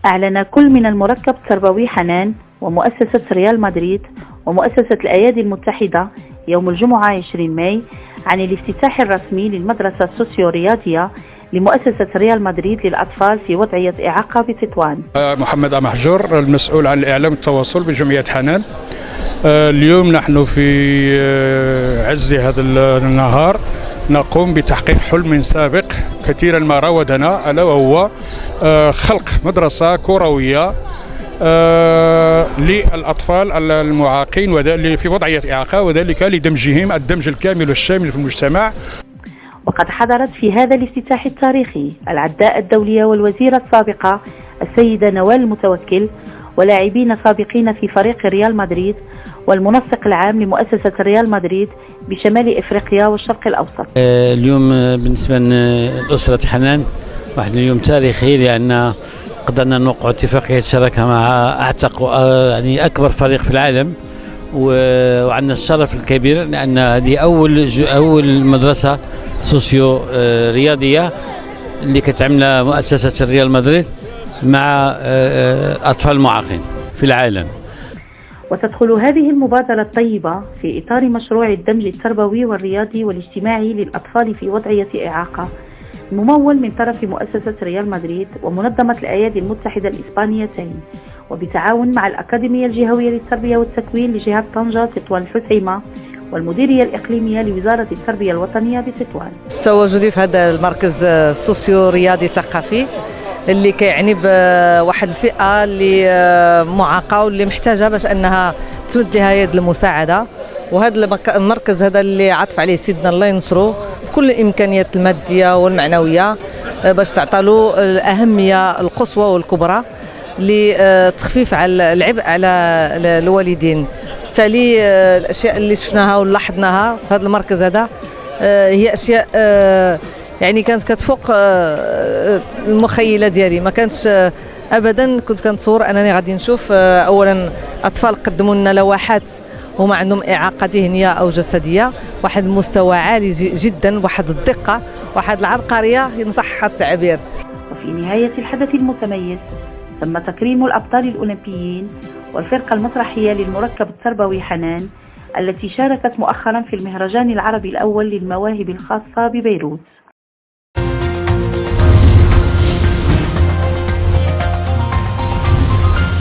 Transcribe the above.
أعلن كل من المركب التربوي حنان ومؤسسة ريال مدريد ومؤسسة الأيادي المتحدة يوم الجمعة 20 ماي عن الافتتاح الرسمي للمدرسة السوسيو-رياضية لمؤسسة ريال مدريد للأطفال في وضعية إعاقة بتطوان. محمد محجور، المسؤول عن الإعلام والتواصل بجمعية حنان. اليوم نحن في عز هذا النهار نقوم بتحقيق حلم سابق كثيرا ما راودنا، ألا وهو خلق مدرسة كروية للأطفال المعاقين وذلك في وضعية إعاقة، وذلك لدمجهم الدمج الكامل والشامل في المجتمع. وقد حضرت في هذا الافتتاح التاريخي العداء الدولية والوزيرة السابقة السيدة نوال المتوكل ولاعبين سابقين في فريق ريال مدريد والمنسق العام لمؤسسة ريال مدريد بشمال إفريقيا والشرق الأوسط. اليوم بالنسبة لأسرة حنان واحد اليوم تاريخي، لأن قدرنا نوقع اتفاقية شراكة مع أعتق يعني أكبر فريق في العالم، وعندنا الشرف الكبير لأن هذه أول مدرسة سوسيو رياضية اللي كتعملها مؤسسة ريال مدريد مع أطفال معاقين في العالم. وتدخل هذه المبادرة الطيبة في إطار مشروع الدمج التربوي والرياضي والاجتماعي للأطفال في وضعية إعاقة، ممول من طرف مؤسسة ريال مدريد ومنظمة الأيادي المتحدة الإسبانيتين، وبتعاون مع الأكاديمية الجهوية للتربية والتكوين لجهة طنجة تطوان الحسيمة والمديرية الإقليمية لوزارة التربية الوطنية بتطوان. تواجدي في هذا المركز السوسيو رياضي ثقافي اللي كيعني بواحد الفئة اللي معاقة واللي محتاجة باش أنها تمد لها يد المساعدة، وهذا المركز هذا اللي عطف عليه سيدنا الله ينصره كل الإمكانيات المادية والمعنوية باش تعطلوا الأهمية القصوى والكبرى لتخفيف على العبء على الوالدين. بالتالي الأشياء اللي شفناها ولاحظناها في هذا المركز هذا هي أشياء يعني كانت كتفوق المخيلة ديالي. ما كانتش أبدا كنت كنتصور أنني غادي نشوف أولا أطفال قدموا لنا لوحات هما عندهم إعاقة ذهنية أو جسدية، واحد المستوى عالي جدا، واحد الدقة، واحد العبقرية إن صح التعبير. وفي نهاية الحدث المتميز تم تكريم الأبطال الأولمبيين والفرقة المسرحية للمركب التربوي حنان التي شاركت مؤخرا في المهرجان العربي الأول للمواهب الخاصة ببيروت.